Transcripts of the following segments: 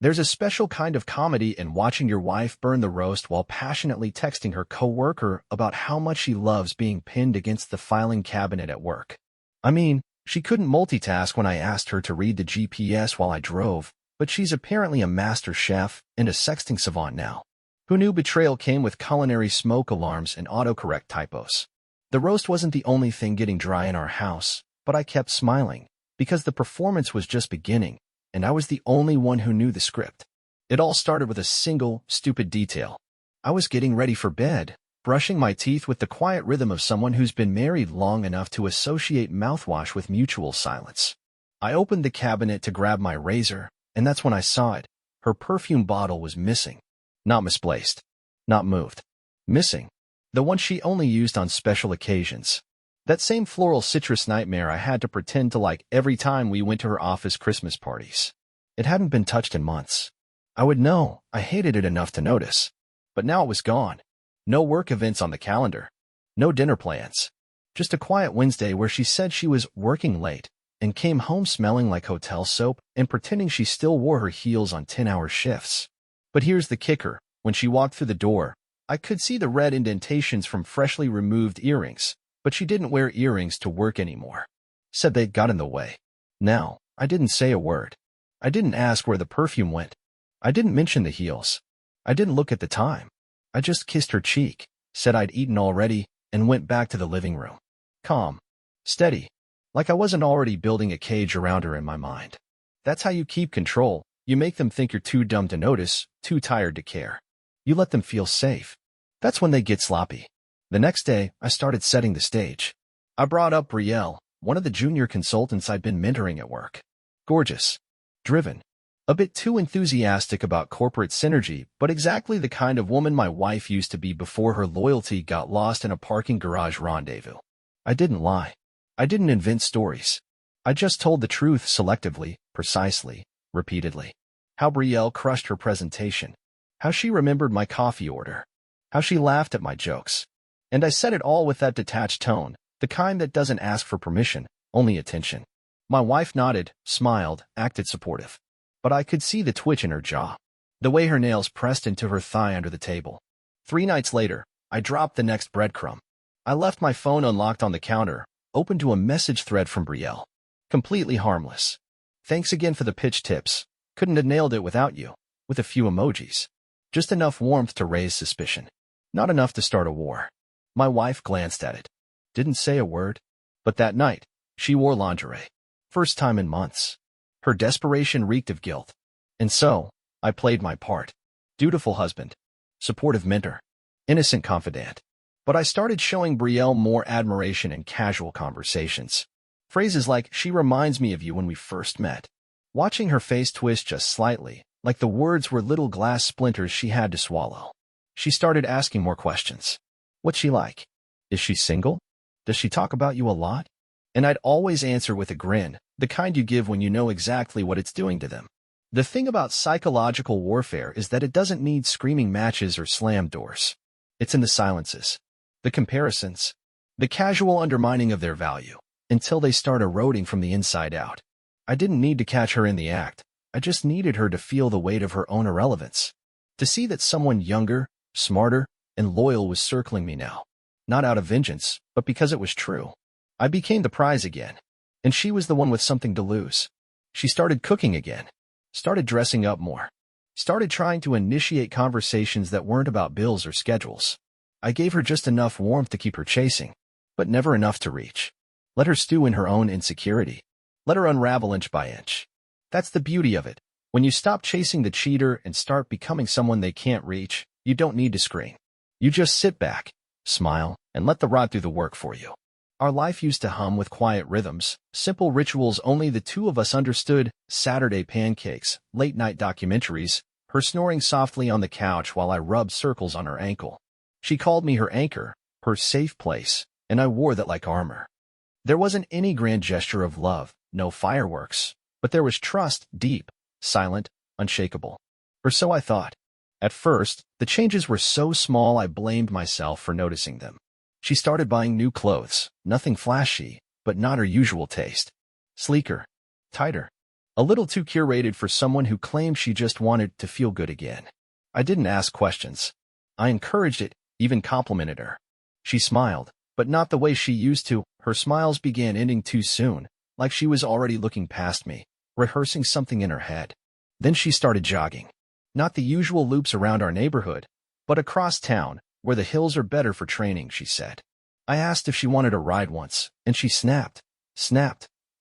There's a special kind of comedy in watching your wife burn the roast while passionately texting her coworker about how much she loves being pinned against the filing cabinet at work. I mean, she couldn't multitask when I asked her to read the GPS while I drove, but she's apparently a master chef and a sexting savant now. Who knew betrayal came with culinary smoke alarms and autocorrect typos? The roast wasn't the only thing getting dry in our house, but I kept smiling, because the performance was just beginning, and I was the only one who knew the script. It all started with a single, stupid detail. I was getting ready for bed, brushing my teeth with the quiet rhythm of someone who's been married long enough to associate mouthwash with mutual silence. I opened the cabinet to grab my razor, and that's when I saw it. Her perfume bottle was missing. Not misplaced. Not moved. Missing. The one she only used on special occasions. That same floral citrus nightmare I had to pretend to like every time we went to her office Christmas parties. It hadn't been touched in months. I would know. I hated it enough to notice. But now it was gone. No work events on the calendar. No dinner plans. Just a quiet Wednesday where she said she was working late and came home smelling like hotel soap and pretending she still wore her heels on 10-hour shifts. But here's the kicker. When she walked through the door, I could see the red indentations from freshly removed earrings, but she didn't wear earrings to work anymore. Said they got in the way. Now, I didn't say a word. I didn't ask where the perfume went. I didn't mention the heels. I didn't look at the time. I just kissed her cheek, said I'd eaten already, and went back to the living room. Calm. Steady. Like I wasn't already building a cage around her in my mind. That's how you keep control. You make them think you're too dumb to notice, too tired to care. You let them feel safe. That's when they get sloppy. The next day, I started setting the stage. I brought up Brielle, one of the junior consultants I'd been mentoring at work. Gorgeous. Driven. A bit too enthusiastic about corporate synergy, but exactly the kind of woman my wife used to be before her loyalty got lost in a parking garage rendezvous. I didn't lie. I didn't invent stories. I just told the truth selectively, precisely, repeatedly. How Brielle crushed her presentation. How she remembered my coffee order. How she laughed at my jokes. And I said it all with that detached tone, the kind that doesn't ask for permission, only attention. My wife nodded, smiled, acted supportive. But I could see the twitch in her jaw. The way her nails pressed into her thigh under the table. 3 nights later, I dropped the next breadcrumb. I left my phone unlocked on the counter, open to a message thread from Brielle. Completely harmless. Thanks again for the pitch tips. Couldn't have nailed it without you. With a few emojis. Just enough warmth to raise suspicion. Not enough to start a war. My wife glanced at it. Didn't say a word. But that night, she wore lingerie. First time in months. Her desperation reeked of guilt. And so, I played my part. Dutiful husband. Supportive mentor. Innocent confidant. But I started showing Brielle more admiration in casual conversations. Phrases like, she reminds me of you when we first met. Watching her face twist just slightly, like the words were little glass splinters she had to swallow. She started asking more questions. What's she like? Is she single? Does she talk about you a lot? And I'd always answer with a grin, the kind you give when you know exactly what it's doing to them. The thing about psychological warfare is that it doesn't need screaming matches or slammed doors. It's in the silences. The comparisons. The casual undermining of their value, until they start eroding from the inside out. I didn't need to catch her in the act. I just needed her to feel the weight of her own irrelevance. To see that someone younger, smarter, and loyal was circling me now. Not out of vengeance, but because it was true. I became the prize again. And she was the one with something to lose. She started cooking again. Started dressing up more. Started trying to initiate conversations that weren't about bills or schedules. I gave her just enough warmth to keep her chasing, but never enough to reach. Let her stew in her own insecurity. Let her unravel inch by inch. That's the beauty of it. When you stop chasing the cheater and start becoming someone they can't reach, you don't need to scream. You just sit back, smile, and let the rot do the work for you. Our life used to hum with quiet rhythms, simple rituals only the two of us understood, Saturday pancakes, late-night documentaries, her snoring softly on the couch while I rubbed circles on her ankle. She called me her anchor, her safe place, and I wore that like armor. There wasn't any grand gesture of love, no fireworks, but there was trust, deep, silent, unshakable. Or so I thought. At first, the changes were so small I blamed myself for noticing them. She started buying new clothes, nothing flashy, but not her usual taste. Sleeker. Tighter. A little too curated for someone who claimed she just wanted to feel good again. I didn't ask questions. I encouraged it, even complimented her. She smiled, but not the way she used to. Her smiles began ending too soon, like she was already looking past me, rehearsing something in her head. Then she started jogging. Not the usual loops around our neighborhood, but across town, where the hills are better for training, she said. I asked if she wanted a ride once, and she snapped,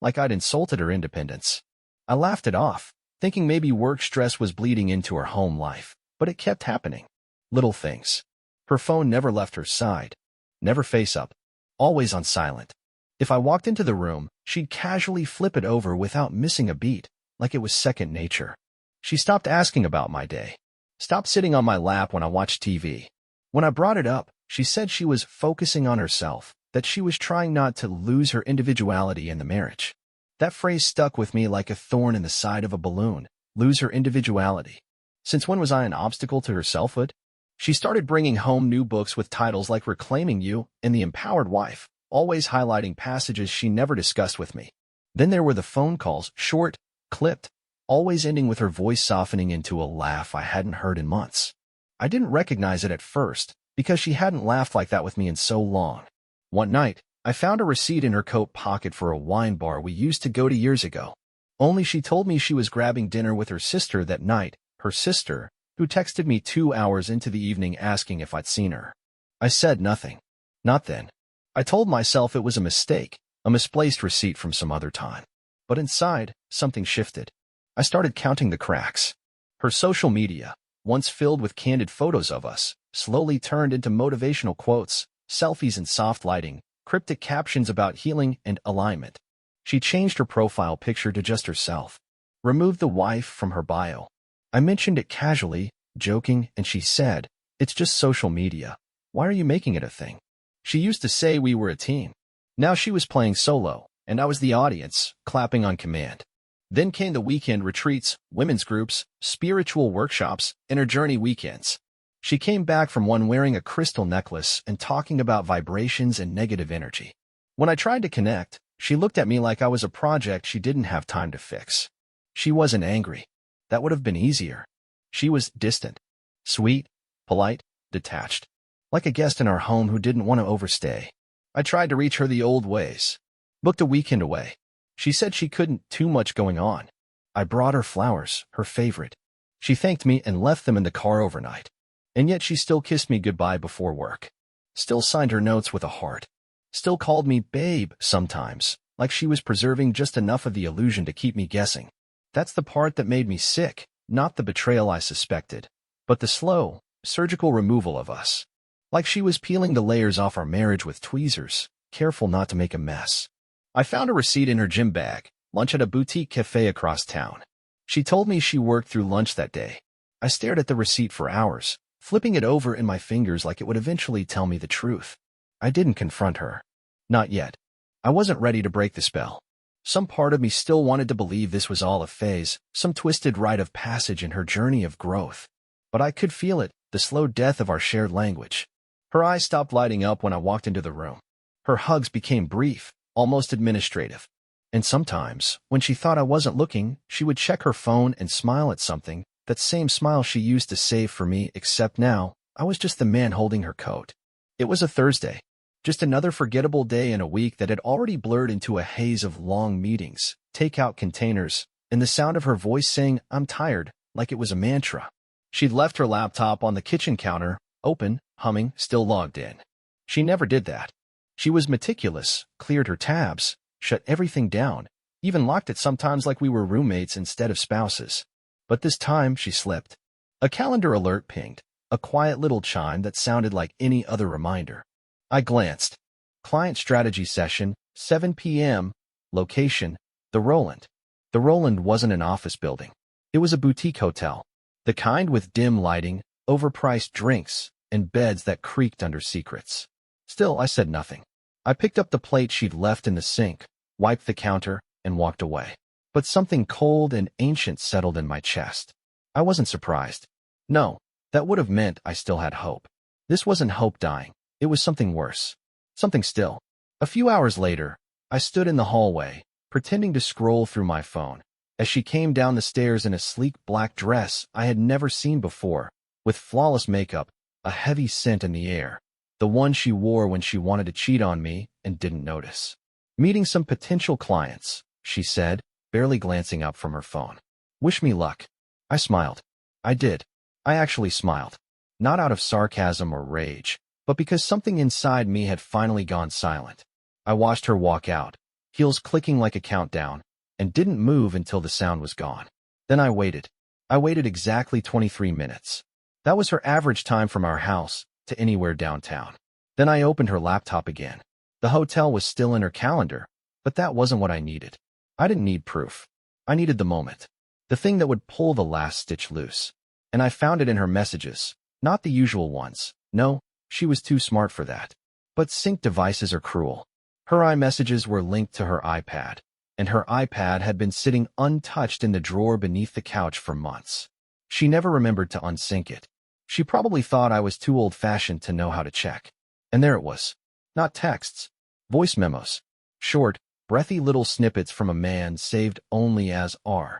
like I'd insulted her independence. I laughed it off, thinking maybe work stress was bleeding into her home life, but it kept happening. Little things. Her phone never left her side, never face up, always on silent. If I walked into the room, she'd casually flip it over without missing a beat, like it was second nature. She stopped asking about my day, stopped sitting on my lap when I watched TV. When I brought it up, she said she was focusing on herself, that she was trying not to lose her individuality in the marriage. That phrase stuck with me like a thorn in the side of a balloon. Lose her individuality. Since when was I an obstacle to her selfhood? She started bringing home new books with titles like Reclaiming You and The Empowered Wife, always highlighting passages she never discussed with me. Then there were the phone calls, short, clipped, always ending with her voice softening into a laugh I hadn't heard in months. I didn't recognize it at first, because she hadn't laughed like that with me in so long. One night, I found a receipt in her coat pocket for a wine bar we used to go to years ago. Only she told me she was grabbing dinner with her sister that night, her sister, who texted me 2 hours into the evening asking if I'd seen her. I said nothing. Not then. I told myself it was a mistake, a misplaced receipt from some other time. But inside, something shifted. I started counting the cracks. Her social media, once filled with candid photos of us, slowly turned into motivational quotes, selfies in soft lighting, cryptic captions about healing and alignment. She changed her profile picture to just herself, removed the wife from her bio. I mentioned it casually, joking, and she said, "It's just social media. Why are you making it a thing?" She used to say we were a team. Now she was playing solo, and I was the audience, clapping on command. Then came the weekend retreats, women's groups, spiritual workshops, and her journey weekends. She came back from one wearing a crystal necklace and talking about vibrations and negative energy. When I tried to connect, she looked at me like I was a project she didn't have time to fix. She wasn't angry. That would have been easier. She was distant, sweet, polite, detached, like a guest in our home who didn't want to overstay. I tried to reach her the old ways. Booked a weekend away. She said she couldn't, too much going on. I brought her flowers, her favorite. She thanked me and left them in the car overnight. And yet she still kissed me goodbye before work. Still signed her notes with a heart. Still called me babe sometimes, like she was preserving just enough of the illusion to keep me guessing. That's the part that made me sick, not the betrayal I suspected, but the slow, surgical removal of us. Like she was peeling the layers off our marriage with tweezers, careful not to make a mess. I found a receipt in her gym bag, lunch at a boutique cafe across town. She told me she worked through lunch that day. I stared at the receipt for hours, flipping it over in my fingers like it would eventually tell me the truth. I didn't confront her. Not yet. I wasn't ready to break the spell. Some part of me still wanted to believe this was all a phase, some twisted rite of passage in her journey of growth. But I could feel it, the slow death of our shared language. Her eyes stopped lighting up when I walked into the room. Her hugs became brief, almost administrative. And sometimes, when she thought I wasn't looking, she would check her phone and smile at something, that same smile she used to save for me, except now, I was just the man holding her coat. It was a Thursday. Just another forgettable day in a week that had already blurred into a haze of long meetings, takeout containers, and the sound of her voice saying, "I'm tired," like it was a mantra. She'd left her laptop on the kitchen counter, open, humming, still logged in. She never did that. She was meticulous, cleared her tabs, shut everything down, even locked it sometimes like we were roommates instead of spouses. But this time she slipped. A calendar alert pinged, a quiet little chime that sounded like any other reminder. I glanced. Client strategy session, 7 p.m. Location, the Roland. The Roland wasn't an office building. It was a boutique hotel. The kind with dim lighting, overpriced drinks, and beds that creaked under secrets. Still, I said nothing. I picked up the plate she'd left in the sink, wiped the counter, and walked away. But something cold and ancient settled in my chest. I wasn't surprised. No, that would have meant I still had hope. This wasn't hope dying. It was something worse. Something still. A few hours later, I stood in the hallway, pretending to scroll through my phone. as she came down the stairs in a sleek black dress I had never seen before, with flawless makeup, a heavy scent in the air, the one she wore when she wanted to cheat on me and didn't notice. "Meeting some potential clients," she said, barely glancing up from her phone. "Wish me luck." I smiled. I did. I actually smiled. Not out of sarcasm or rage, but because something inside me had finally gone silent. I watched her walk out, heels clicking like a countdown, and didn't move until the sound was gone. Then I waited. I waited exactly 23 minutes. That was her average time from our house to anywhere downtown. Then I opened her laptop again. The hotel was still in her calendar, but that wasn't what I needed. I didn't need proof. I needed the moment. The thing that would pull the last stitch loose. And I found it in her messages. Not the usual ones. No, she was too smart for that. But sync devices are cruel. Her iMessages were linked to her iPad, and her iPad had been sitting untouched in the drawer beneath the couch for months. She never remembered to unsync it. She probably thought I was too old-fashioned to know how to check. And there it was. Not texts. Voice memos. Short, breathy little snippets from a man saved only as R.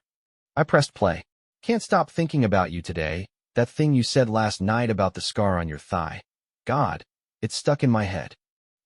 I pressed play. "Can't stop thinking about you today. That thing you said last night about the scar on your thigh. God, it stuck in my head."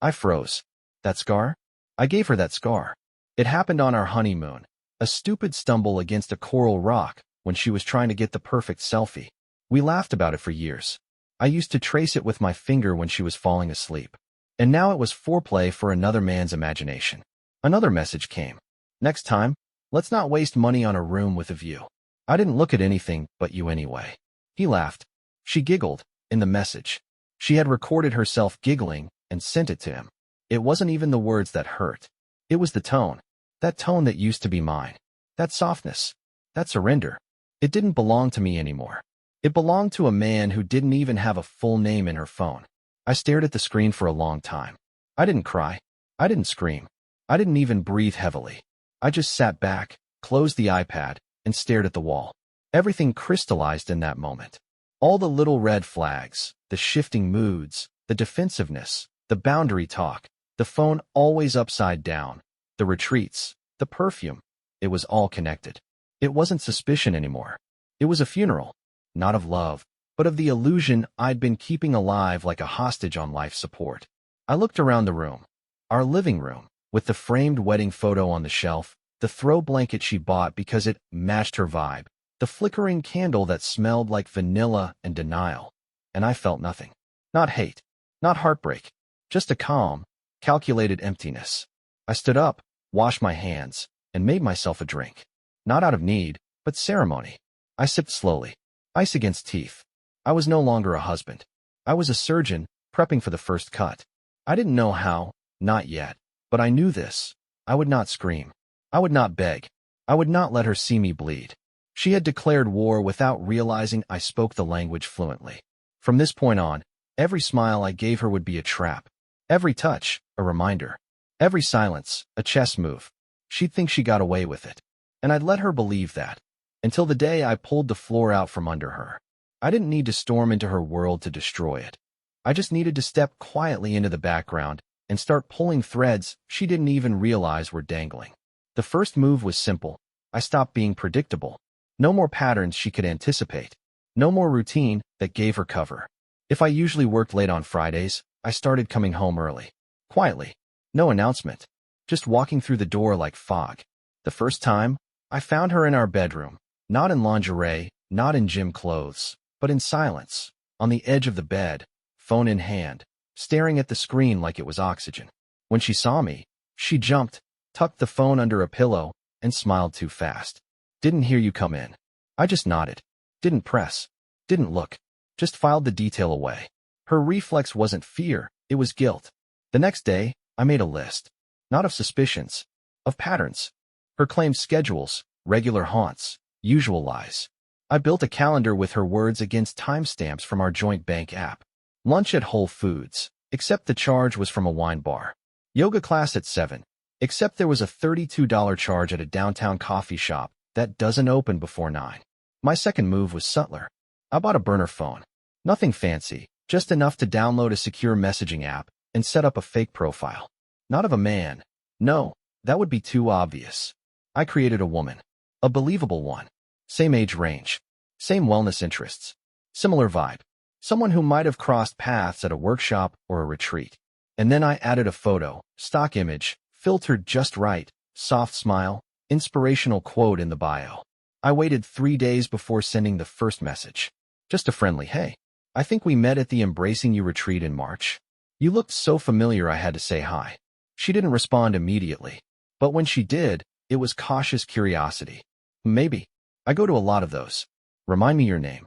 I froze. That scar? I gave her that scar. It happened on our honeymoon. A stupid stumble against a coral rock when she was trying to get the perfect selfie. We laughed about it for years. I used to trace it with my finger when she was falling asleep. And now it was foreplay for another man's imagination. Another message came. "Next time, let's not waste money on a room with a view." I didn't look at anything but you anyway. He laughed. She giggled in the message. She had recorded herself giggling and sent it to him. It wasn't even the words that hurt. It was the tone. That tone that used to be mine. That softness. That surrender. It didn't belong to me anymore. It belonged to a man who didn't even have a full name in her phone. I stared at the screen for a long time. I didn't cry. I didn't scream. I didn't even breathe heavily. I just sat back, closed the iPad, and stared at the wall. Everything crystallized in that moment. All the little red flags, the shifting moods, the defensiveness, the boundary talk, the phone always upside down, the retreats, the perfume. It was all connected. It wasn't suspicion anymore. It was a funeral, not of love, but of the illusion I'd been keeping alive like a hostage on life support. I looked around the room. Our living room, with the framed wedding photo on the shelf, the throw blanket she bought because it matched her vibe, the flickering candle that smelled like vanilla and denial. And I felt nothing. Not hate, not heartbreak, just a calm, calculated emptiness. I stood up, washed my hands, and made myself a drink. Not out of need, but ceremony. I sipped slowly, ice against teeth. I was no longer a husband. I was a surgeon, prepping for the first cut. I didn't know how, not yet, but I knew this. I would not scream. I would not beg. I would not let her see me bleed. She had declared war without realizing I spoke the language fluently. From this point on, every smile I gave her would be a trap. Every touch, a reminder. Every silence, a chess move. She'd think she got away with it. And I'd let her believe that. Until the day I pulled the floor out from under her. I didn't need to storm into her world to destroy it. I just needed to step quietly into the background and start pulling threads she didn't even realize were dangling. The first move was simple. I stopped being predictable. No more patterns she could anticipate. No more routine that gave her cover. If I usually worked late on Fridays, I started coming home early. Quietly. No announcement. Just walking through the door like fog. The first time, I found her in our bedroom. Not in lingerie, not in gym clothes, but in silence. On the edge of the bed, phone in hand, staring at the screen like it was oxygen. When she saw me, she jumped, tucked the phone under a pillow, and smiled too fast. "Didn't hear you come in." I just nodded. Didn't press. Didn't look. Just filed the detail away. Her reflex wasn't fear, it was guilt. The next day, I made a list. Not of suspicions. Of patterns. Her claimed schedules, regular haunts, usual lies. I built a calendar with her words against timestamps from our joint bank app. Lunch at Whole Foods, except the charge was from a wine bar. Yoga class at 7, except there was a $32 charge at a downtown coffee shop that doesn't open before 9. My second move was subtler. I bought a burner phone. Nothing fancy, just enough to download a secure messaging app and set up a fake profile. Not of a man. No, that would be too obvious. I created a woman. A believable one. Same age range. Same wellness interests. Similar vibe. Someone who might have crossed paths at a workshop or a retreat. And then I added a photo, stock image, filtered just right, soft smile, inspirational quote in the bio. I waited 3 days before sending the first message. Just a friendly, hey, I think we met at the Embracing You retreat in March. You looked so familiar I had to say hi. She didn't respond immediately. But when she did, it was cautious curiosity. Maybe. I go to a lot of those. Remind me your name.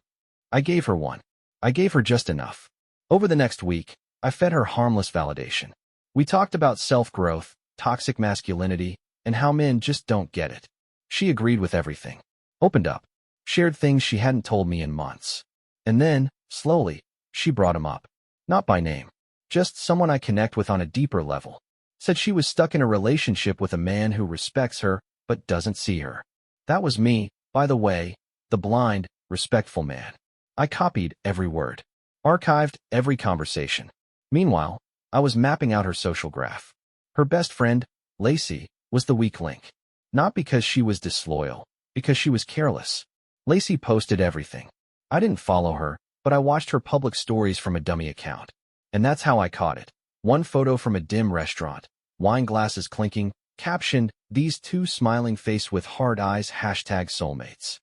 I gave her one. I gave her just enough. Over the next week, I fed her harmless validation. We talked about self-growth, toxic masculinity, and how men just don't get it. She agreed with everything. Opened up. Shared things she hadn't told me in months. And then, slowly, she brought him up. Not by name. Just someone I connect with on a deeper level. Said she was stuck in a relationship with a man who respects her, but doesn't see her. That was me, by the way, the blind, respectful man. I copied every word. Archived every conversation. Meanwhile, I was mapping out her social graph. Her best friend, Lacey, was the weak link. Not because she was disloyal, because she was careless. Lacey posted everything. I didn't follow her, but I watched her public stories from a dummy account. And that's how I caught it. One photo from a dim restaurant, wine glasses clinking, captioned, "These two smiling face with hard eyes, #soulmates."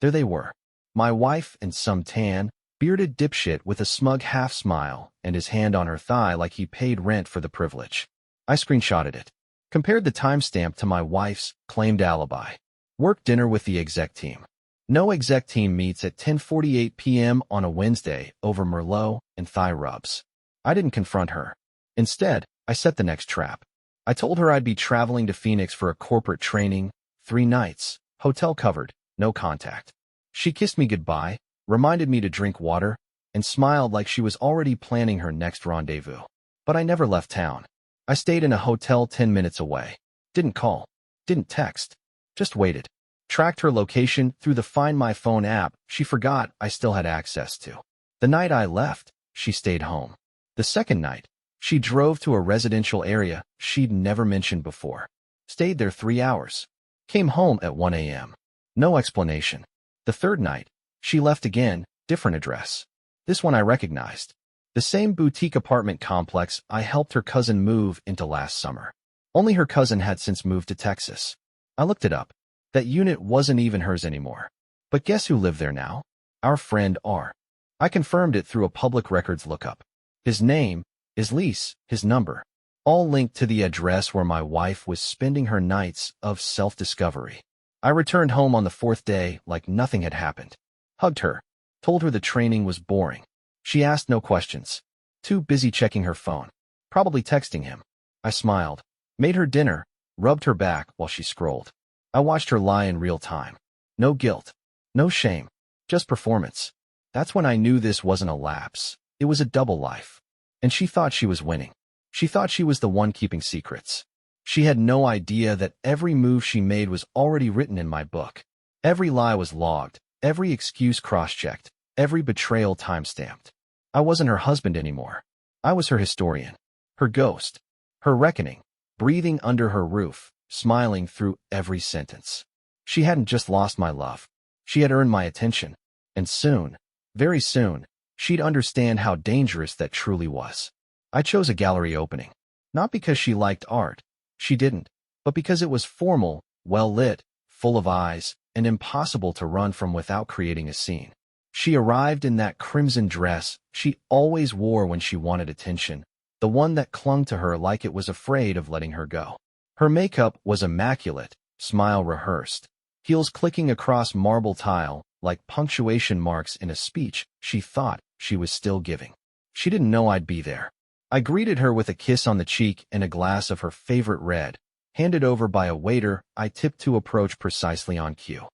There they were. My wife and some tan, bearded dipshit with a smug half-smile and his hand on her thigh like he paid rent for the privilege. I screenshotted it. Compared the timestamp to my wife's claimed alibi. Work dinner with the exec team. No exec team meets at 10:48 p.m. on a Wednesday over Merlot and thigh rubs. I didn't confront her. Instead, I set the next trap. I told her I'd be traveling to Phoenix for a corporate training, 3 nights, hotel covered, no contact. She kissed me goodbye, reminded me to drink water, and smiled like she was already planning her next rendezvous. But I never left town. I stayed in a hotel 10 minutes away. Didn't call. Didn't text. Just waited. Tracked her location through the Find My Phone app she forgot I still had access to. The night I left, she stayed home. The second night, she drove to a residential area she'd never mentioned before. Stayed there 3 hours. Came home at 1 a.m. No explanation. The third night, she left again, different address. This one I recognized. The same boutique apartment complex I helped her cousin move into last summer. Only her cousin had since moved to Texas. I looked it up. That unit wasn't even hers anymore. But guess who lived there now? Our friend R. I confirmed it through a public records lookup. His name, his lease, his number, all linked to the address where my wife was spending her nights of self-discovery. I returned home on the 4th day like nothing had happened. Hugged her. Told her the training was boring. She asked no questions. Too busy checking her phone. Probably texting him. I smiled. Made her dinner. Rubbed her back while she scrolled. I watched her lie in real time. No guilt. No shame. Just performance. That's when I knew this wasn't a lapse. It was a double life. And she thought she was winning. She thought she was the one keeping secrets. She had no idea that every move she made was already written in my book. Every lie was logged, every excuse cross-checked, every betrayal time-stamped. I wasn't her husband anymore. I was her historian, her ghost, her reckoning, breathing under her roof, smiling through every sentence. She hadn't just lost my love. She had earned my attention. And soon, very soon, she'd understand how dangerous that truly was. I chose a gallery opening. Not because she liked art. She didn't. But because it was formal, well-lit, full of eyes, and impossible to run from without creating a scene. She arrived in that crimson dress she always wore when she wanted attention, the one that clung to her like it was afraid of letting her go. Her makeup was immaculate, smile rehearsed, heels clicking across marble tile like punctuation marks in a speech she thought she was still giving. She didn't know I'd be there. I greeted her with a kiss on the cheek and a glass of her favorite red, handed over by a waiter I tipped to approach precisely on cue.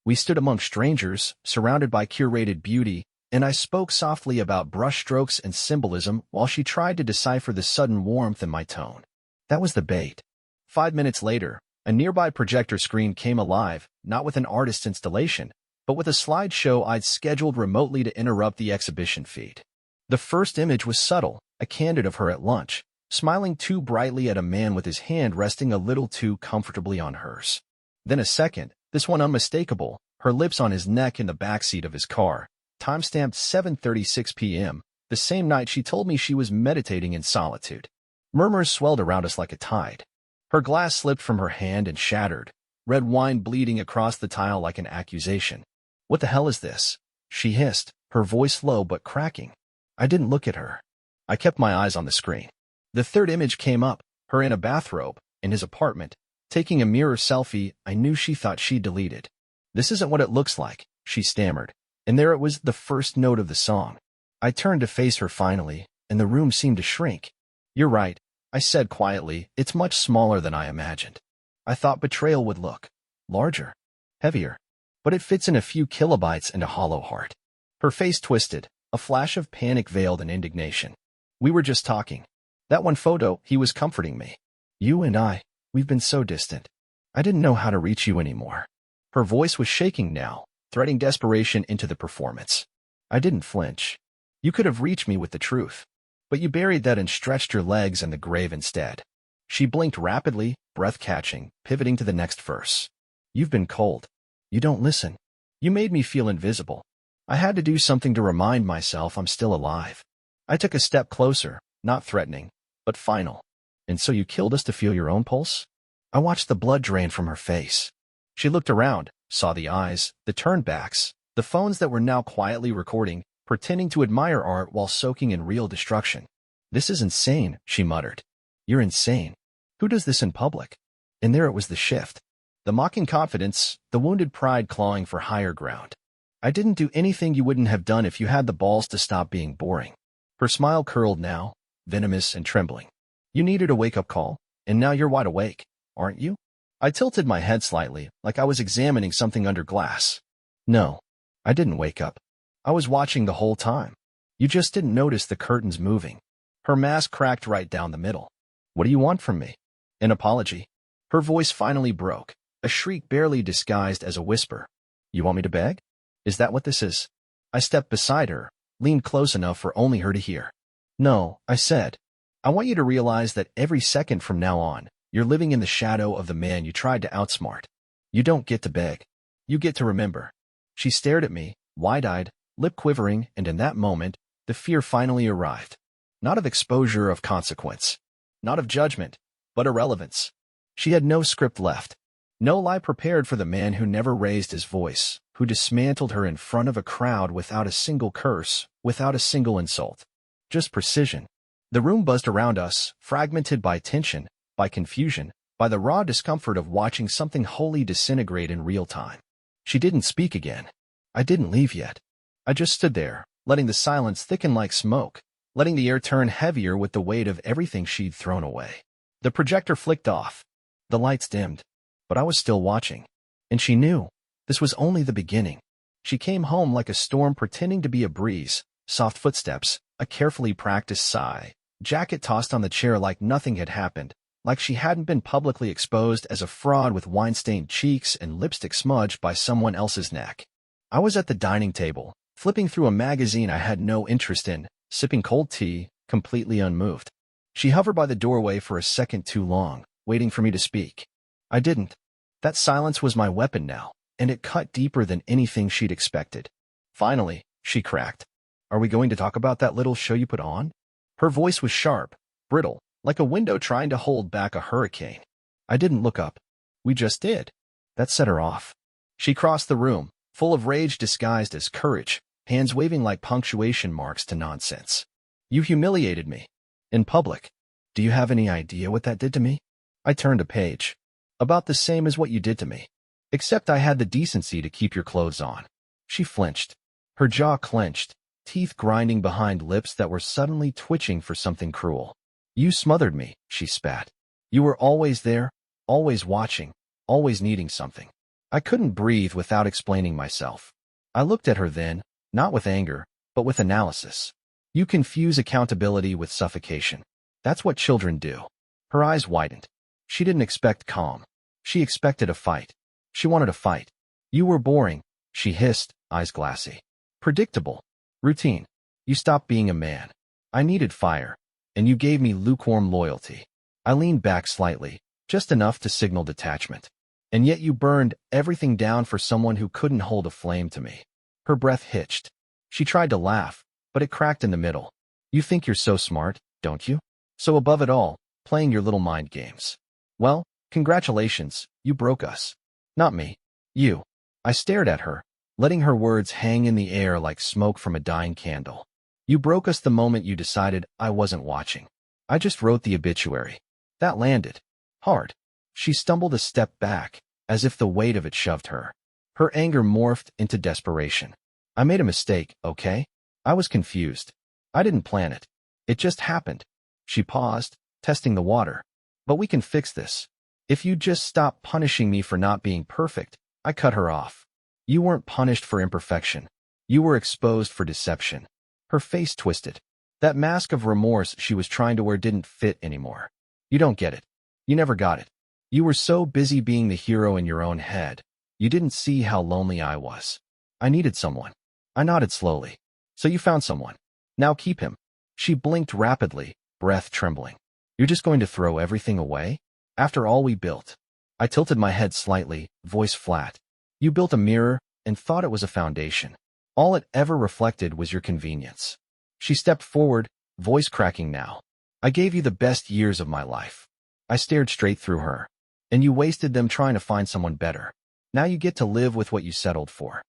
We stood among strangers, surrounded by curated beauty, and I spoke softly about brushstrokes and symbolism while she tried to decipher the sudden warmth in my tone. That was the bait. 5 minutes later, a nearby projector screen came alive, not with an artist's installation, but with a slideshow I'd scheduled remotely to interrupt the exhibition feed. The first image was subtle, a candid of her at lunch, smiling too brightly at a man with his hand resting a little too comfortably on hers. Then a second, This one unmistakable, her lips on his neck in the backseat of his car, timestamped 7:36 p.m., the same night she told me she was meditating in solitude. Murmurs swelled around us like a tide. Her glass slipped from her hand and shattered, red wine bleeding across the tile like an accusation. "What the hell is this?" she hissed, her voice low but cracking. I didn't look at her. I kept my eyes on the screen. The third image came up, her in a bathrobe, in his apartment, taking a mirror selfie I knew she thought she'd deleted. "This isn't what it looks like," she stammered, and there it was, the first note of the song. I turned to face her finally, and the room seemed to shrink. "You're right," I said quietly, "it's much smaller than I imagined. I thought betrayal would look larger, heavier, but it fits in a few kilobytes and a hollow heart." Her face twisted, a flash of panic veiled in indignation. "We were just talking. That one photo, he was comforting me. You and I, we've been so distant. I didn't know how to reach you anymore." Her voice was shaking now, threading desperation into the performance. I didn't flinch. "You could have reached me with the truth, but you buried that and stretched your legs in the grave instead." She blinked rapidly, breath-catching, pivoting to the next verse. "You've been cold. You don't listen. You made me feel invisible. I had to do something to remind myself I'm still alive." I took a step closer, not threatening, but final. "And so you killed us to feel your own pulse?" I watched the blood drain from her face. She looked around, saw the eyes, the turnbacks, the phones that were now quietly recording, pretending to admire art while soaking in real destruction. "This is insane," she muttered. "You're insane. Who does this in public?" And there it was, the shift. The mocking confidence, the wounded pride clawing for higher ground. "I didn't do anything you wouldn't have done if you had the balls to stop being boring." Her smile curled now, venomous and trembling. "You needed a wake-up call, and now you're wide awake, aren't you?" I tilted my head slightly, like I was examining something under glass. "No, I didn't wake up. I was watching the whole time. You just didn't notice the curtains moving." Her mask cracked right down the middle. "What do you want from me?" "An apology." Her voice finally broke, a shriek barely disguised as a whisper. "You want me to beg? Is that what this is?" I stepped beside her, leaned close enough for only her to hear. "No," I said. "I want you to realize that every second from now on, you're living in the shadow of the man you tried to outsmart. You don't get to beg. You get to remember." She stared at me, wide-eyed, lip quivering, and in that moment, the fear finally arrived. Not of exposure, of consequence. Not of judgment, but irrelevance. She had no script left. No lie prepared for the man who never raised his voice, who dismantled her in front of a crowd without a single curse, without a single insult. Just precision. The room buzzed around us, fragmented by tension, by confusion, by the raw discomfort of watching something wholly disintegrate in real time. She didn't speak again. I didn't leave yet. I just stood there, letting the silence thicken like smoke, letting the air turn heavier with the weight of everything she'd thrown away. The projector flicked off. The lights dimmed. But I was still watching. And she knew. This was only the beginning. She came home like a storm pretending to be a breeze, soft footsteps, a carefully practiced sigh, jacket tossed on the chair like nothing had happened, like she hadn't been publicly exposed as a fraud with wine-stained cheeks and lipstick smudged by someone else's neck. I was at the dining table, flipping through a magazine I had no interest in, sipping cold tea, completely unmoved. She hovered by the doorway for a second too long, waiting for me to speak. I didn't. That silence was my weapon now, and it cut deeper than anything she'd expected. Finally, she cracked. "Are we going to talk about that little show you put on?" Her voice was sharp, brittle, like a window trying to hold back a hurricane. I didn't look up. "We just did." That set her off. She crossed the room, full of rage disguised as courage, hands waving like punctuation marks to nonsense. "You humiliated me. In public. Do you have any idea what that did to me?" I turned a page. "About the same as what you did to me. Except I had the decency to keep your clothes on." She flinched. Her jaw clenched, teeth grinding behind lips that were suddenly twitching for something cruel. "You smothered me," she spat. "You were always there, always watching, always needing something." I couldn't breathe without explaining myself. I looked at her then, not with anger, but with analysis. "You confuse accountability with suffocation. That's what children do." Her eyes widened. She didn't expect calm. She expected a fight. She wanted a fight. "You were boring," she hissed, eyes glassy. "Predictable. Routine. You stopped being a man. I needed fire, and you gave me lukewarm loyalty." I leaned back slightly, just enough to signal detachment. And yet you burned everything down for someone who couldn't hold a flame to me. Her breath hitched. She tried to laugh, but it cracked in the middle. You think you're so smart, don't you? So above it all, playing your little mind games. Well, congratulations, you broke us. Not me. You. I stared at her, letting her words hang in the air like smoke from a dying candle. You broke us the moment you decided I wasn't watching. I just wrote the obituary. That landed. Hard. She stumbled a step back, as if the weight of it shoved her. Her anger morphed into desperation. I made a mistake, okay? I was confused. I didn't plan it. It just happened. She paused, testing the water. But we can fix this. If you just stop punishing me for not being perfect, I cut her off. You weren't punished for imperfection. You were exposed for deception. Her face twisted. That mask of remorse she was trying to wear didn't fit anymore. You don't get it. You never got it. You were so busy being the hero in your own head, you didn't see how lonely I was. I needed someone. I nodded slowly. So you found someone. Now keep him. She blinked rapidly, breath trembling. You're just going to throw everything away? After all we built? I tilted my head slightly, voice flat. You built a mirror and thought it was a foundation. All it ever reflected was your convenience. She stepped forward, voice cracking now. I gave you the best years of my life. I stared straight through her. And you wasted them trying to find someone better. Now you get to live with what you settled for.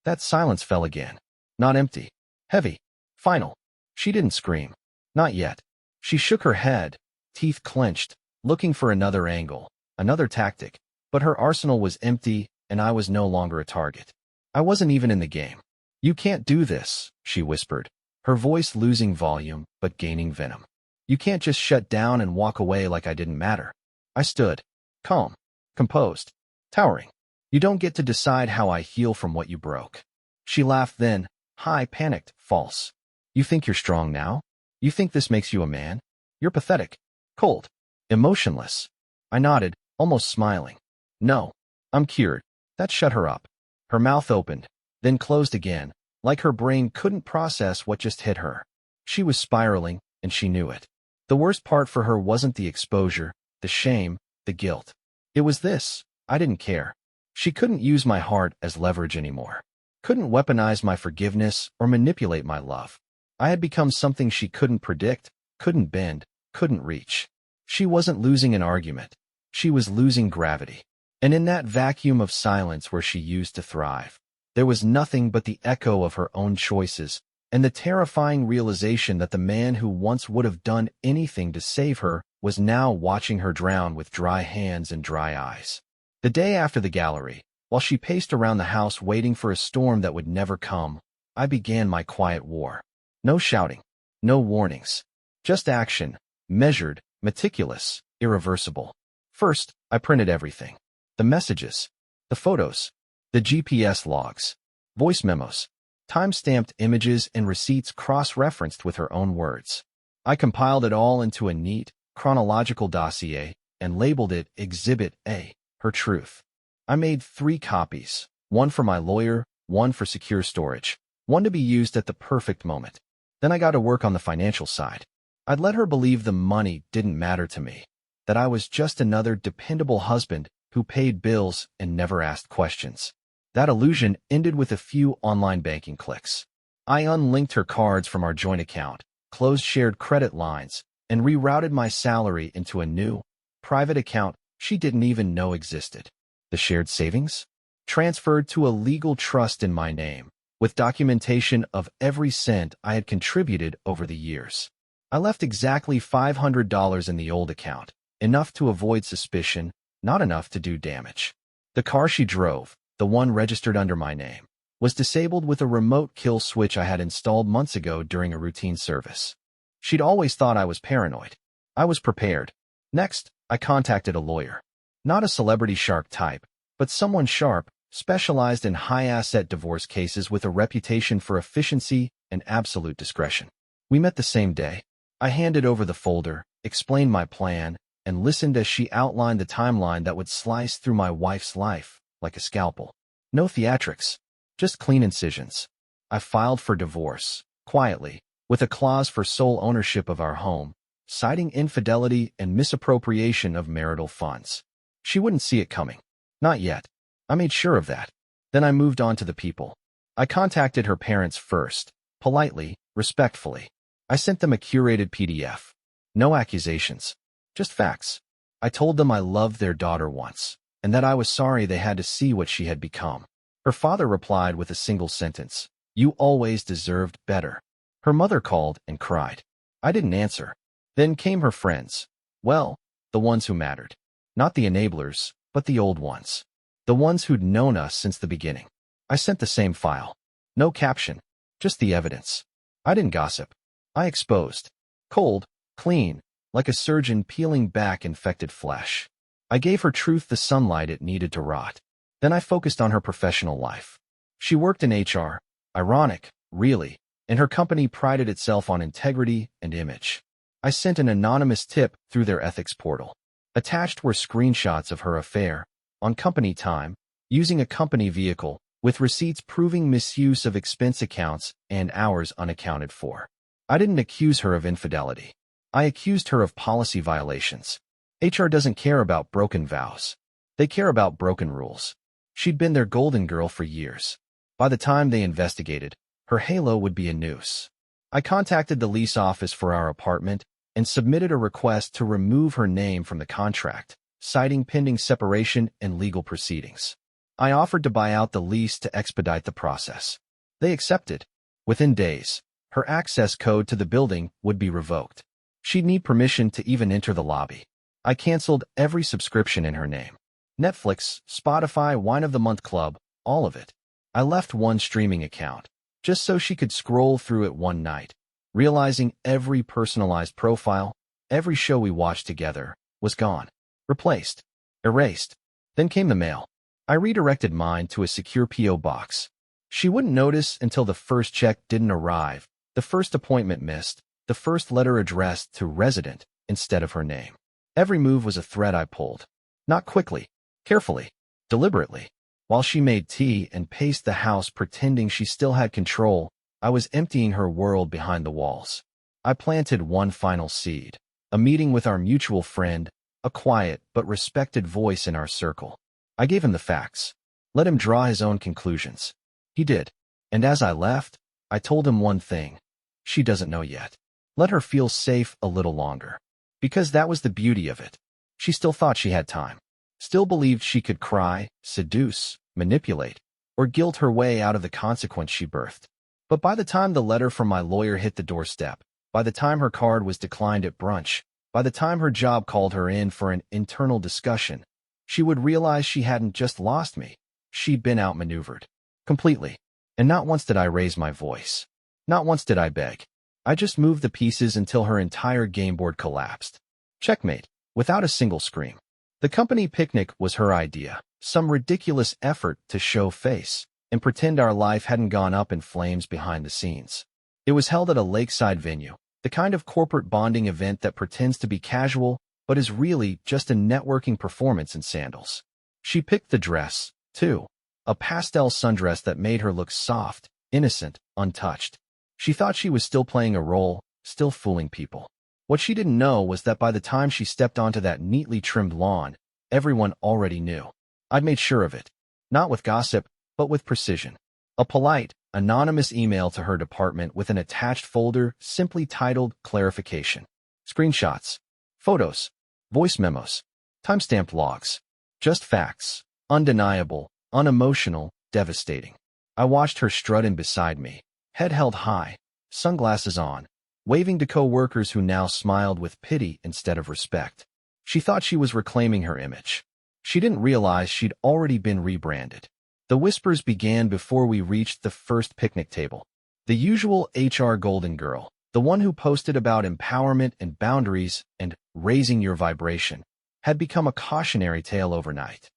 That silence fell again. Not empty. Heavy. Final. She didn't scream. Not yet. She shook her head, teeth clenched, looking for another angle, another tactic. But her arsenal was empty, and I was no longer a target. I wasn't even in the game. You can't do this, she whispered, her voice losing volume but gaining venom. You can't just shut down and walk away like I didn't matter. I stood. Calm. Composed. Towering. You don't get to decide how I heal from what you broke. She laughed then, high, panicked, false. You think you're strong now? You think this makes you a man? You're pathetic. Cold. Emotionless. I nodded, almost smiling. No. I'm cured. That shut her up. Her mouth opened, then closed again, like her brain couldn't process what just hit her. She was spiraling, and she knew it. The worst part for her wasn't the exposure, the shame, the guilt. It was this. I didn't care. She couldn't use my heart as leverage anymore. Couldn't weaponize my forgiveness or manipulate my love. I had become something she couldn't predict, couldn't bend, couldn't reach. She wasn't losing an argument. She was losing gravity. And in that vacuum of silence where she used to thrive, there was nothing but the echo of her own choices and the terrifying realization that the man who once would have done anything to save her was now watching her drown with dry hands and dry eyes. The day after the gallery, while she paced around the house waiting for a storm that would never come, I began my quiet war. No shouting, no warnings, just action, measured, meticulous, irreversible. First, I printed everything. The messages, the photos, the GPS logs, voice memos, time-stamped images and receipts cross-referenced with her own words. I compiled it all into a neat, chronological dossier and labeled it Exhibit A, her truth. I made 3 copies, one for my lawyer, one for secure storage, one to be used at the perfect moment. Then I got to work on the financial side. I'd let her believe the money didn't matter to me, that I was just another dependable husband who paid bills and never asked questions. That illusion ended with a few online banking clicks. I unlinked her cards from our joint account, closed shared credit lines, and rerouted my salary into a new, private account she didn't even know existed. The shared savings? Transferred to a legal trust in my name, with documentation of every cent I had contributed over the years. I left exactly $500 in the old account, enough to avoid suspicion, not enough to do damage. The car she drove, the one registered under my name, was disabled with a remote kill switch I had installed months ago during a routine service. She'd always thought I was paranoid. I was prepared. Next, I contacted a lawyer. Not a celebrity shark type, but someone sharp, specialized in high-asset divorce cases with a reputation for efficiency and absolute discretion. We met the same day. I handed over the folder, explained my plan, and listened as she outlined the timeline that would slice through my wife's life like a scalpel. No theatrics, just clean incisions. I filed for divorce, quietly, with a clause for sole ownership of our home, citing infidelity and misappropriation of marital funds. She wouldn't see it coming. Not yet. I made sure of that. Then I moved on to the people. I contacted her parents first, politely, respectfully. I sent them a curated PDF. No accusations, just facts. I told them I loved their daughter once, and that I was sorry they had to see what she had become. Her father replied with a single sentence, "You always deserved better." Her mother called and cried. I didn't answer. Then came her friends. Well, the ones who mattered. Not the enablers, but the old ones. The ones who'd known us since the beginning. I sent the same file. No caption, just the evidence. I didn't gossip. I exposed. Cold, clean, like a surgeon peeling back infected flesh. I gave her truth the sunlight it needed to rot. Then I focused on her professional life. She worked in HR. Ironic, really, and her company prided itself on integrity and image. I sent an anonymous tip through their ethics portal. Attached were screenshots of her affair, on company time, using a company vehicle, with receipts proving misuse of expense accounts and hours unaccounted for. I didn't accuse her of infidelity. I accused her of policy violations. HR doesn't care about broken vows. They care about broken rules. She'd been their golden girl for years. By the time they investigated, her halo would be a noose. I contacted the lease office for our apartment and submitted a request to remove her name from the contract, citing pending separation and legal proceedings. I offered to buy out the lease to expedite the process. They accepted. Within days, her access code to the building would be revoked. She'd need permission to even enter the lobby. I canceled every subscription in her name. Netflix, Spotify, Wine of the Month Club, all of it. I left one streaming account, just so she could scroll through it one night, realizing every personalized profile, every show we watched together, was gone. Replaced. Erased. Then came the mail. I redirected mine to a secure P.O. box. She wouldn't notice until the first check didn't arrive, the first appointment missed, the first letter addressed to resident instead of her name. Every move was a thread I pulled. Not quickly, carefully, deliberately. While she made tea and paced the house pretending she still had control, I was emptying her world behind the walls. I planted one final seed, a meeting with our mutual friend, a quiet but respected voice in our circle. I gave him the facts. Let him draw his own conclusions. He did. And as I left, I told him one thing. She doesn't know yet. Let her feel safe a little longer. Because that was the beauty of it. She still thought she had time. Still believed she could cry, seduce, manipulate, or guilt her way out of the consequence she birthed. But by the time the letter from my lawyer hit the doorstep, by the time her card was declined at brunch, by the time her job called her in for an internal discussion, she would realize she hadn't just lost me. She'd been outmaneuvered. Completely. And not once did I raise my voice. Not once did I beg. I just moved the pieces until her entire game board collapsed. Checkmate. Without a single scream. The company picnic was her idea. Some ridiculous effort to show face and pretend our life hadn't gone up in flames behind the scenes. It was held at a lakeside venue, the kind of corporate bonding event that pretends to be casual but is really just a networking performance in sandals. She picked the dress, too. A pastel sundress that made her look soft, innocent, untouched. She thought she was still playing a role, still fooling people. What she didn't know was that by the time she stepped onto that neatly trimmed lawn, everyone already knew. I'd made sure of it. Not with gossip, but with precision. A polite, anonymous email to her department with an attached folder simply titled Clarification. Screenshots. Photos. Voice memos. Timestamped logs. Just facts. Undeniable, unemotional, devastating. I watched her strut in beside me, head held high, sunglasses on, waving to co-workers who now smiled with pity instead of respect. She thought she was reclaiming her image. She didn't realize she'd already been rebranded. The whispers began before we reached the first picnic table. The usual HR golden girl, the one who posted about empowerment and boundaries and raising your vibration, had become a cautionary tale overnight.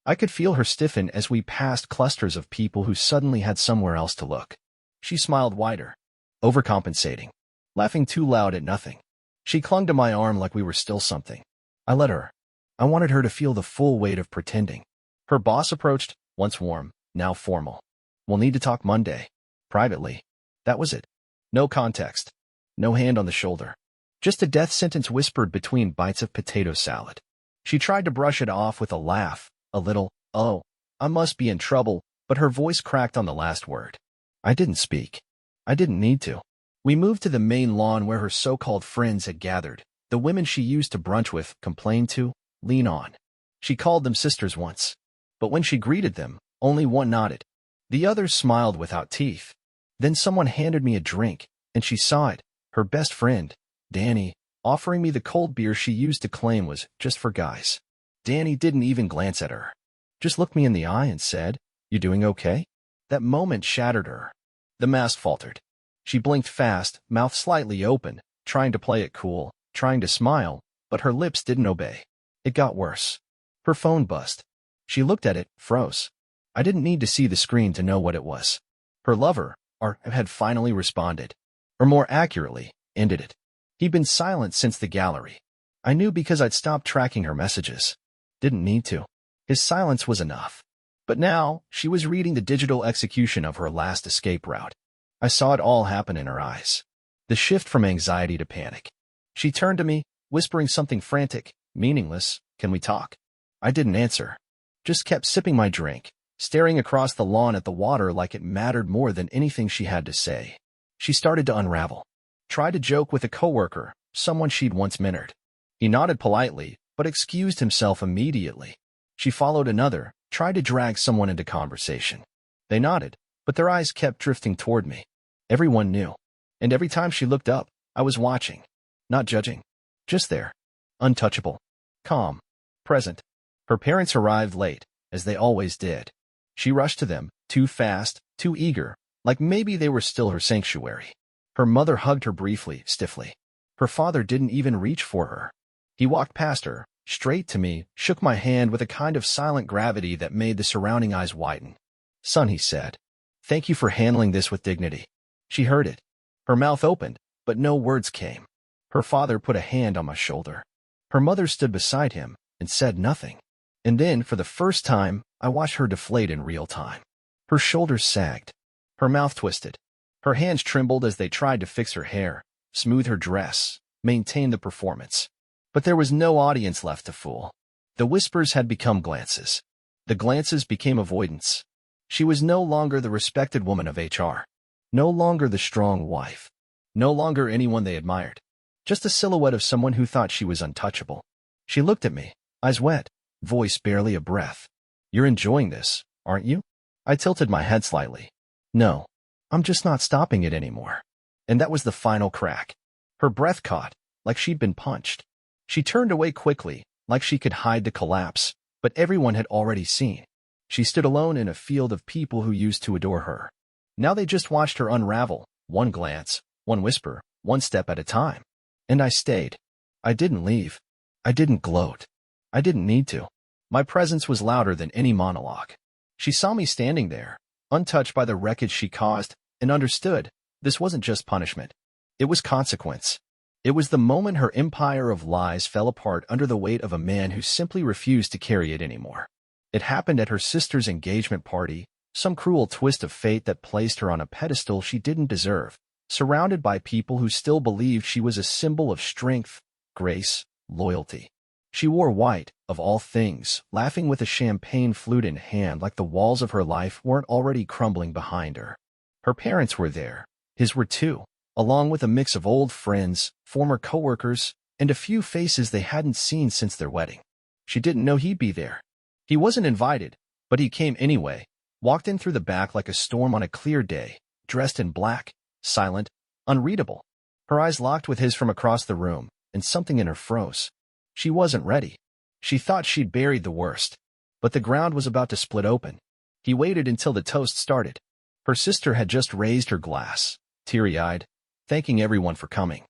I could feel her stiffen as we passed clusters of people who suddenly had somewhere else to look. She smiled wider, overcompensating, laughing too loud at nothing. She clung to my arm like we were still something. I let her. I wanted her to feel the full weight of pretending. Her boss approached, once warm, now formal. We'll need to talk Monday. Privately. That was it. No context. No hand on the shoulder. Just a death sentence whispered between bites of potato salad. She tried to brush it off with a laugh, a little, Oh, I must be in trouble, but her voice cracked on the last word. I didn't speak. I didn't need to. We moved to the main lawn where her so-called friends had gathered. The women she used to brunch with, complain to, lean on. She called them sisters once. But when she greeted them, only one nodded. The others smiled without teeth. Then someone handed me a drink, and she saw it, her best friend, Danny, offering me the cold beer she used to claim was just for guys. Danny didn't even glance at her. Just looked me in the eye and said, "You doing okay?" That moment shattered her. The mask faltered. She blinked fast, mouth slightly open, trying to play it cool, trying to smile, but her lips didn't obey. It got worse. Her phone buzzed. She looked at it, froze. I didn't need to see the screen to know what it was. Her lover, had finally responded. Or more accurately, ended it. He'd been silent since the gallery. I knew because I'd stopped tracking her messages. Didn't need to. His silence was enough. But now, she was reading the digital execution of her last escape route. I saw it all happen in her eyes. The shift from anxiety to panic. She turned to me, whispering something frantic, meaningless. "Can we talk?" I didn't answer. Just kept sipping my drink, staring across the lawn at the water like it mattered more than anything she had to say. She started to unravel. Tried to joke with a coworker, someone she'd once mentored. He nodded politely, but excused himself immediately. She followed another, tried to drag someone into conversation. They nodded, but their eyes kept drifting toward me. Everyone knew. And every time she looked up, I was watching. Not judging. Just there. Untouchable. Calm. Present. Her parents arrived late, as they always did. She rushed to them, too fast, too eager, like maybe they were still her sanctuary. Her mother hugged her briefly, stiffly. Her father didn't even reach for her. He walked past her, straight to me, shook my hand with a kind of silent gravity that made the surrounding eyes widen. "Son," he said, "thank you for handling this with dignity." She heard it. Her mouth opened, but no words came. Her father put a hand on my shoulder. Her mother stood beside him and said nothing. And then, for the first time, I watched her deflate in real time. Her shoulders sagged. Her mouth twisted. Her hands trembled as they tried to fix her hair, smooth her dress, maintain the performance. But there was no audience left to fool. The whispers had become glances. The glances became avoidance. She was no longer the respected woman of HR. No longer the strong wife. No longer anyone they admired. Just a silhouette of someone who thought she was untouchable. She looked at me, eyes wet, voice barely a breath. "You're enjoying this, aren't you?" I tilted my head slightly. "No, I'm just not stopping it anymore." And that was the final crack. Her breath caught, like she'd been punched. She turned away quickly, like she could hide the collapse, but everyone had already seen. She stood alone in a field of people who used to adore her. Now they just watched her unravel, one glance, one whisper, one step at a time. And I stayed. I didn't leave. I didn't gloat. I didn't need to. My presence was louder than any monologue. She saw me standing there, untouched by the wreckage she caused, and understood this wasn't just punishment. It was consequence. It was the moment her empire of lies fell apart under the weight of a man who simply refused to carry it anymore. It happened at her sister's engagement party, some cruel twist of fate that placed her on a pedestal she didn't deserve, surrounded by people who still believed she was a symbol of strength, grace, loyalty. She wore white, of all things, laughing with a champagne flute in hand like the walls of her life weren't already crumbling behind her. Her parents were there. His were too, along with a mix of old friends, former coworkers, and a few faces they hadn't seen since their wedding. She didn't know he'd be there. He wasn't invited, but he came anyway, walked in through the back like a storm on a clear day, dressed in black, silent, unreadable. Her eyes locked with his from across the room, and something in her froze. She wasn't ready. She thought she'd buried the worst. But the ground was about to split open. He waited until the toast started. Her sister had just raised her glass, teary-eyed, thanking everyone for coming.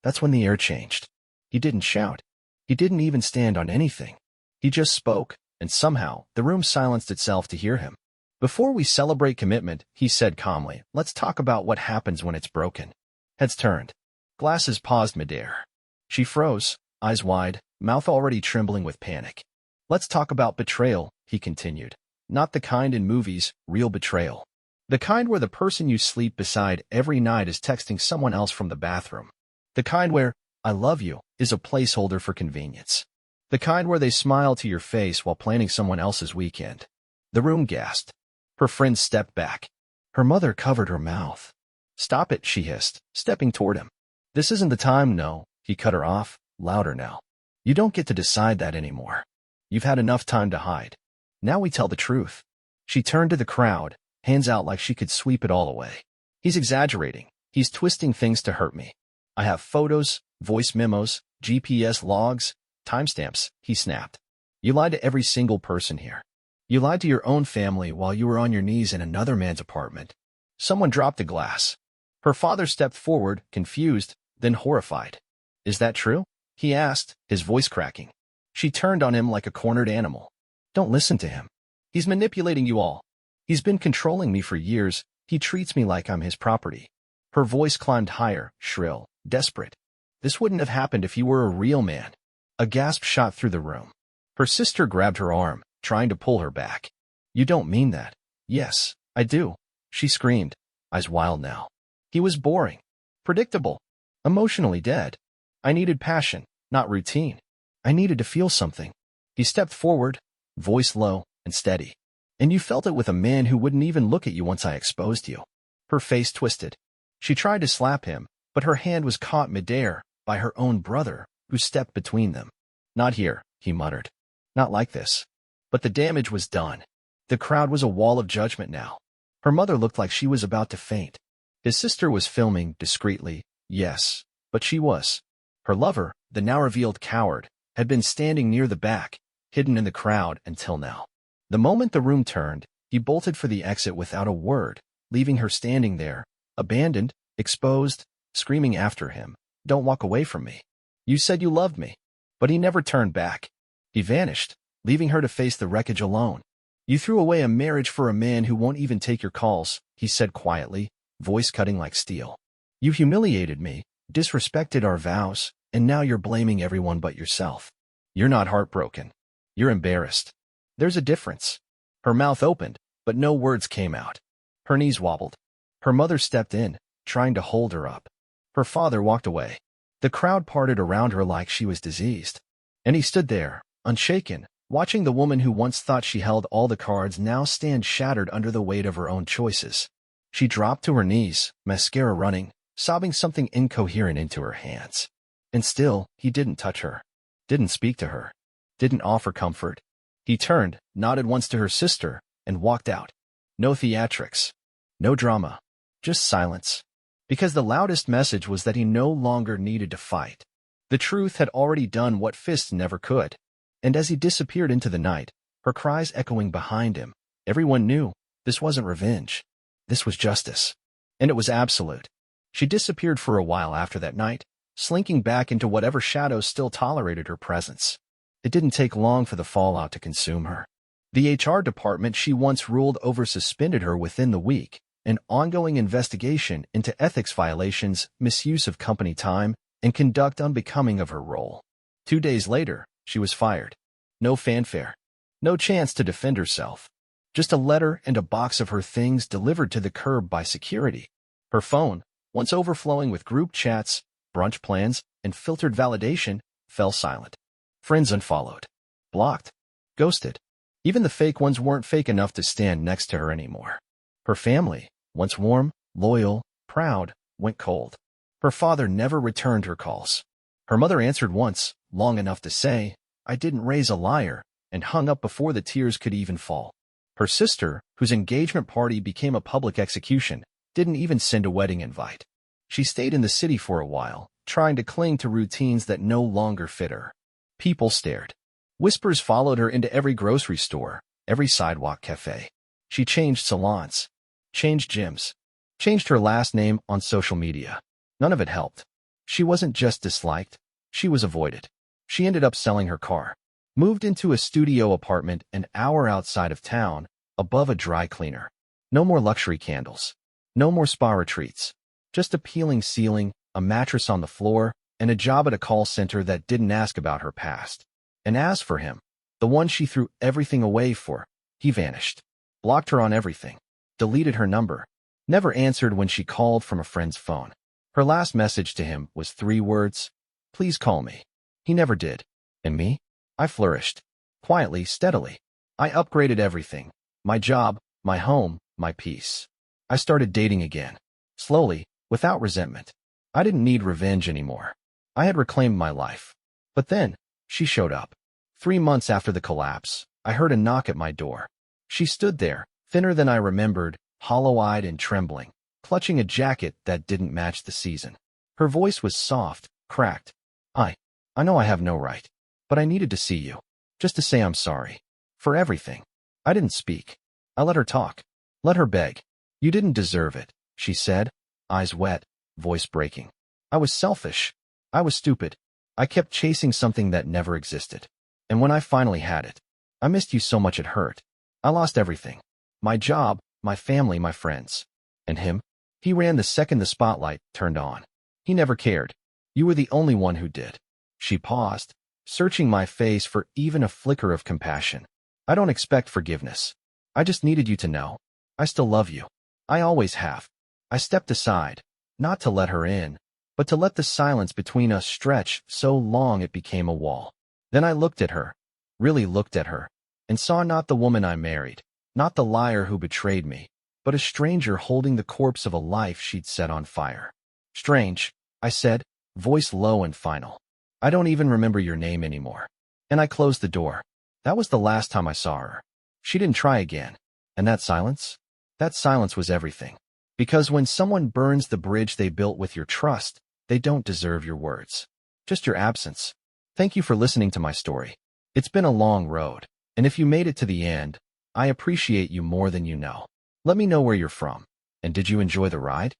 That's when the air changed. He didn't shout. He didn't even stand on anything. He just spoke, and somehow the room silenced itself to hear him. "Before we celebrate commitment," he said calmly, "let's talk about what happens when it's broken." Heads turned. Glasses paused midair. She froze, eyes wide, mouth already trembling with panic. "Let's talk about betrayal," he continued. "Not the kind in movies, real betrayal. The kind where the person you sleep beside every night is texting someone else from the bathroom. The kind where, 'I love you,' is a placeholder for convenience. The kind where they smile to your face while planning someone else's weekend. The room gasped. Her friend stepped back. Her mother covered her mouth. "Stop it," she hissed, stepping toward him. "This isn't the time, no." He cut her off, louder now. "You don't get to decide that anymore. You've had enough time to hide. Now we tell the truth." She turned to the crowd, hands out like she could sweep it all away. "He's exaggerating. He's twisting things to hurt me. I have photos, voice memos, GPS logs, timestamps," he snapped. "You lied to every single person here. You lied to your own family while you were on your knees in another man's apartment." Someone dropped a glass. Her father stepped forward, confused, then horrified. "Is that true?" he asked, his voice cracking. She turned on him like a cornered animal. "Don't listen to him. He's manipulating you all. He's been controlling me for years. He treats me like I'm his property." Her voice climbed higher, shrill, desperate. "This wouldn't have happened if you were a real man." A gasp shot through the room. Her sister grabbed her arm, trying to pull her back. "You don't mean that." "Yes, I do," she screamed, eyes wild now. "He was boring, predictable, emotionally dead. I needed passion, not routine. I needed to feel something." He stepped forward, voice low and steady. "And you felt it with a man who wouldn't even look at you once I exposed you." Her face twisted. She tried to slap him, but her hand was caught midair by her own brother, who stepped between them. "Not here," he muttered. "Not like this." But the damage was done. The crowd was a wall of judgment now. Her mother looked like she was about to faint. His sister was filming, discreetly, yes, but she was. Her lover, the now revealed coward, had been standing near the back, hidden in the crowd until now. The moment the room turned, he bolted for the exit without a word, leaving her standing there, abandoned, exposed, screaming after him, "Don't walk away from me. You said you loved me." But he never turned back. He vanished, leaving her to face the wreckage alone. "You threw away a marriage for a man who won't even take your calls," he said quietly, voice cutting like steel. "You humiliated me, disrespected our vows, and now you're blaming everyone but yourself. You're not heartbroken. You're embarrassed. There's a difference." Her mouth opened, but no words came out. Her knees wobbled. Her mother stepped in, trying to hold her up. Her father walked away. The crowd parted around her like she was diseased. And he stood there, unshaken, watching the woman who once thought she held all the cards now stand shattered under the weight of her own choices. She dropped to her knees, mascara running, sobbing something incoherent into her hands. And still, he didn't touch her, didn't speak to her, didn't offer comfort. He turned, nodded once to her sister, and walked out. No theatrics, no drama, just silence. Because the loudest message was that he no longer needed to fight. The truth had already done what fists never could. And as he disappeared into the night, her cries echoing behind him, everyone knew this wasn't revenge. This was justice. And it was absolute. She disappeared for a while after that night, slinking back into whatever shadows still tolerated her presence. It didn't take long for the fallout to consume her. The HR department she once ruled over suspended her within the week. An ongoing investigation into ethics violations, misuse of company time, and conduct unbecoming of her role. 2 days later, she was fired. No fanfare. No chance to defend herself. Just a letter and a box of her things delivered to the curb by security. Her phone, once overflowing with group chats, brunch plans, and filtered validation, fell silent. Friends unfollowed. Blocked. Ghosted. Even the fake ones weren't fake enough to stand next to her anymore. Her family, once warm, loyal, proud, went cold. Her father never returned her calls. Her mother answered once, long enough to say, "I didn't raise a liar," and hung up before the tears could even fall. Her sister, whose engagement party became a public execution, didn't even send a wedding invite. She stayed in the city for a while, trying to cling to routines that no longer fit her. People stared. Whispers followed her into every grocery store, every sidewalk cafe. She changed salons, changed gyms, changed her last name on social media. None of it helped. She wasn't just disliked, she was avoided. She ended up selling her car, moved into a studio apartment an hour outside of town, above a dry cleaner. No more luxury candles, no more spa retreats, just a peeling ceiling, a mattress on the floor, and a job at a call center that didn't ask about her past. And as for him, the one she threw everything away for, he vanished, blocked her on everything, deleted her number, never answered when she called from a friend's phone. Her last message to him was 3 words, "Please call me." He never did. And me? I flourished. Quietly, steadily. I upgraded everything. My job, my home, my peace. I started dating again. Slowly, without resentment. I didn't need revenge anymore. I had reclaimed my life. But then, she showed up. 3 months after the collapse, I heard a knock at my door. She stood there, thinner than I remembered, hollow-eyed and trembling, clutching a jacket that didn't match the season. Her voice was soft, cracked. I know I have no right, but I needed to see you, just to say I'm sorry. For everything. I didn't speak. I let her talk. Let her beg. You didn't deserve it, she said, eyes wet, voice breaking. I was selfish. I was stupid. I kept chasing something that never existed. And when I finally had it, I missed you so much it hurt. I lost everything. My job, my family, my friends. And him? He ran the second the spotlight turned on. He never cared. You were the only one who did. She paused, searching my face for even a flicker of compassion. I don't expect forgiveness. I just needed you to know. I still love you. I always have. I stepped aside, not to let her in, but to let the silence between us stretch so long it became a wall. Then I looked at her, really looked at her, and saw not the woman I married, not the liar who betrayed me, but a stranger holding the corpse of a life she'd set on fire. Strange, I said, voice low and final. I don't even remember your name anymore. And I closed the door. That was the last time I saw her. She didn't try again. And that silence? That silence was everything. Because when someone burns the bridge they built with your trust, they don't deserve your words. Just your absence. Thank you for listening to my story. It's been a long road. And if you made it to the end, I appreciate you more than you know. Let me know where you're from. And did you enjoy the ride?